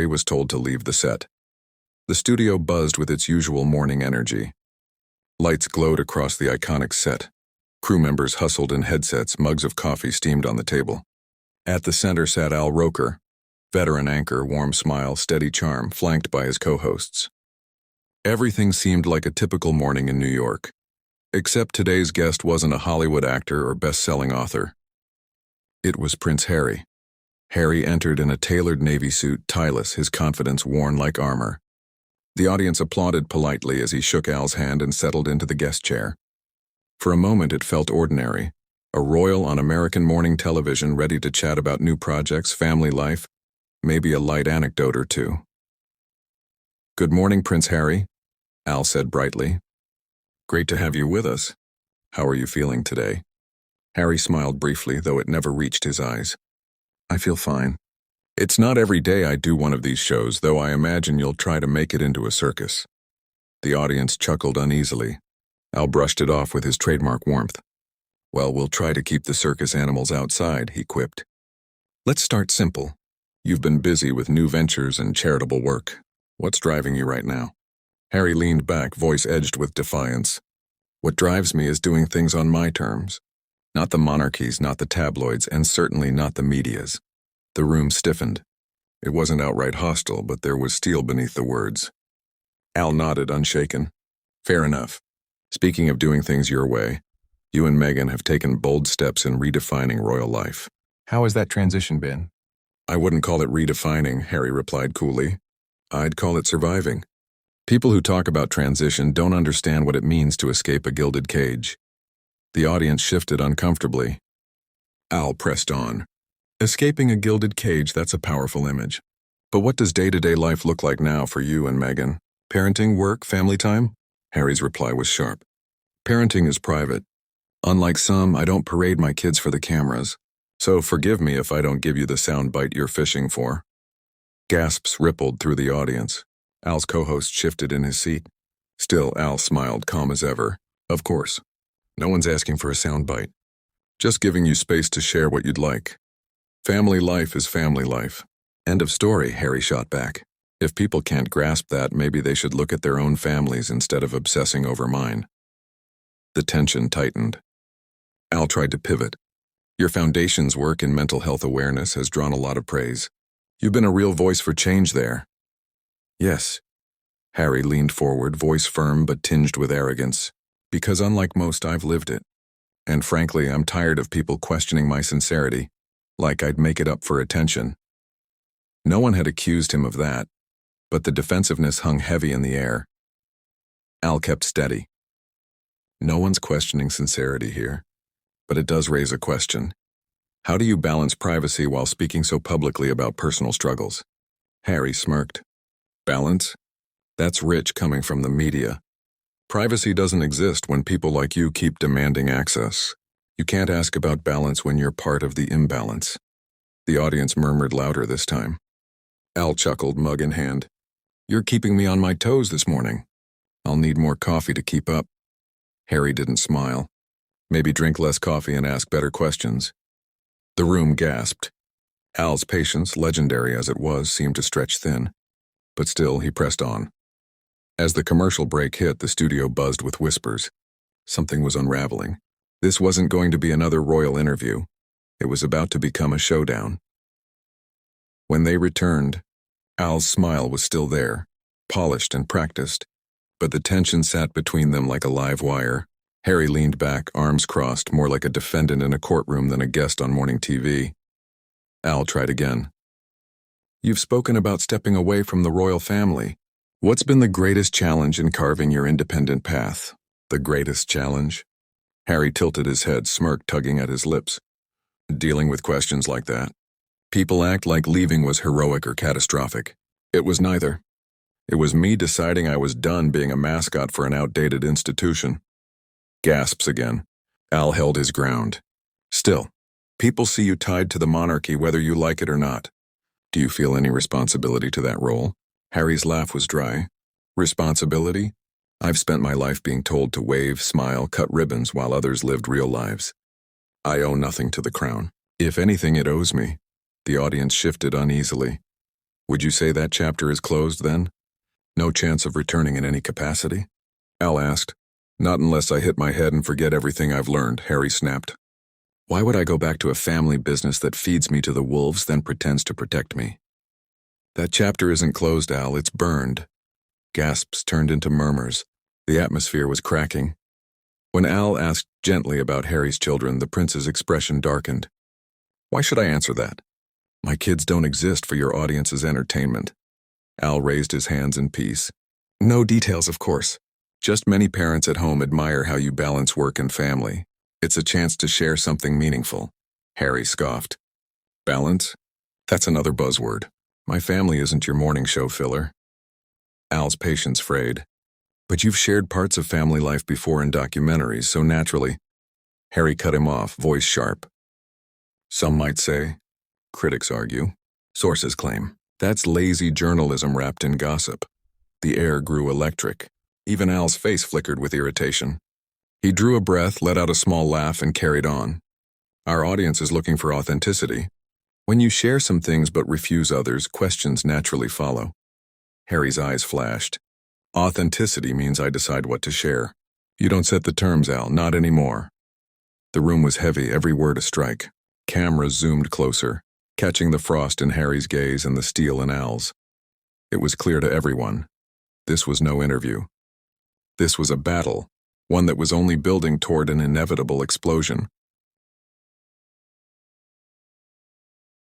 Harry was told to leave the set. The studio buzzed with its usual morning energy. Lights glowed across the iconic set. Crew members hustled in headsets, mugs of coffee steamed on the table. At the center sat Al Roker, veteran anchor, warm smile, steady charm, flanked by his co-hosts. Everything seemed like a typical morning in New York, except today's guest wasn't a Hollywood actor or best-selling author. It was Prince Harry. Harry entered in a tailored navy suit, tieless, his confidence worn like armor. The audience applauded politely as he shook Al's hand and settled into the guest chair. For a moment it felt ordinary, a royal on American morning television ready to chat about new projects, family life, maybe a light anecdote or two. "Good morning, Prince Harry," Al said brightly. "Great to have you with us. How are you feeling today?" Harry smiled briefly, though it never reached his eyes. "I feel fine. It's not every day I do one of these shows, though I imagine you'll try to make it into a circus." The audience chuckled uneasily. Al brushed it off with his trademark warmth. "Well, we'll try to keep the circus animals outside," he quipped. "Let's start simple. You've been busy with new ventures and charitable work. What's driving you right now?" Harry leaned back, voice edged with defiance. "What drives me is doing things on my terms. Not the monarchies, not the tabloids, and certainly not the media's." The room stiffened. It wasn't outright hostile, but there was steel beneath the words. Al nodded, unshaken. "Fair enough. Speaking of doing things your way, you and Meghan have taken bold steps in redefining royal life." "How has that transition been?" "I wouldn't call it redefining," Harry replied coolly. "I'd call it surviving. People who talk about transition don't understand what it means to escape a gilded cage." The audience shifted uncomfortably. Al pressed on. "Escaping a gilded cage, that's a powerful image. But what does day-to-day life look like now for you and Meghan? Parenting, work, family time?" Harry's reply was sharp. "Parenting is private. Unlike some, I don't parade my kids for the cameras. So forgive me if I don't give you the sound bite you're fishing for." Gasps rippled through the audience. Al's co-host shifted in his seat. Still, Al smiled, calm as ever. "Of course. No one's asking for a soundbite. Just giving you space to share what you'd like. Family life is family life." "End of story," Harry shot back. "If people can't grasp that, maybe they should look at their own families instead of obsessing over mine." The tension tightened. Al tried to pivot. "Your foundation's work in mental health awareness has drawn a lot of praise. You've been a real voice for change there." "Yes." Harry leaned forward, voice firm but tinged with arrogance. "Because unlike most, I've lived it. And frankly, I'm tired of people questioning my sincerity, like I'd make it up for attention." No one had accused him of that, but the defensiveness hung heavy in the air. Al kept steady. "No one's questioning sincerity here, but it does raise a question. How do you balance privacy while speaking so publicly about personal struggles?" Harry smirked. "Balance? That's rich coming from the media. Privacy doesn't exist when people like you keep demanding access. You can't ask about balance when you're part of the imbalance." The audience murmured louder this time. Al chuckled, mug in hand. "You're keeping me on my toes this morning. I'll need more coffee to keep up." Harry didn't smile. Maybe drink less coffee and ask better questions. The room gasped. Al's patience, legendary as it was, seemed to stretch thin. But still, he pressed on. As the commercial break hit, the studio buzzed with whispers. Something was unraveling. This wasn't going to be another royal interview. It was about to become a showdown. When they returned, Al's smile was still there, polished and practiced, but the tension sat between them like a live wire. Harry leaned back, arms crossed, more like a defendant in a courtroom than a guest on morning TV. Al tried again. "You've spoken about stepping away from the royal family. What's been the greatest challenge in carving your independent path?" "The greatest challenge?" Harry tilted his head, smirk tugging at his lips. "Dealing with questions like that. People act like leaving was heroic or catastrophic. It was neither. It was me deciding I was done being a mascot for an outdated institution." Gasps again. Al held his ground. "Still, people see you tied to the monarchy whether you like it or not. Do you feel any responsibility to that role?" Harry's laugh was dry. "Responsibility? I've spent my life being told to wave, smile, cut ribbons while others lived real lives. I owe nothing to the crown. If anything, it owes me." The audience shifted uneasily. Would you say that chapter is closed then? No chance of returning in any capacity? Al asked. Not unless I hit my head and forget everything I've learned, Harry snapped. Why would I go back to a family business that feeds me to the wolves, then pretends to protect me? That chapter isn't closed, Al, it's burned. Gasps turned into murmurs. The atmosphere was cracking. When Al asked gently about Harry's children, the prince's expression darkened. Why should I answer that? My kids don't exist for your audience's entertainment. Al raised his hands in peace. No details, of course. Just many parents at home admire how you balance work and family. It's a chance to share something meaningful. Harry scoffed. Balance? That's another buzzword. My family isn't your morning show filler. Al's patience frayed. But you've shared parts of family life before in documentaries, so naturally. Harry cut him off, voice sharp. Some might say, critics argue, sources claim, that's lazy journalism wrapped in gossip. The air grew electric. Even Al's face flickered with irritation. He drew a breath, let out a small laugh, and carried on. Our audience is looking for authenticity. When you share some things but refuse others, questions naturally follow. Harry's eyes flashed. Authenticity means I decide what to share. You don't set the terms, Al, not anymore. The room was heavy, every word a strike. Cameras zoomed closer, catching the frost in Harry's gaze and the steel in Al's. It was clear to everyone. This was no interview. This was a battle, one that was only building toward an inevitable explosion.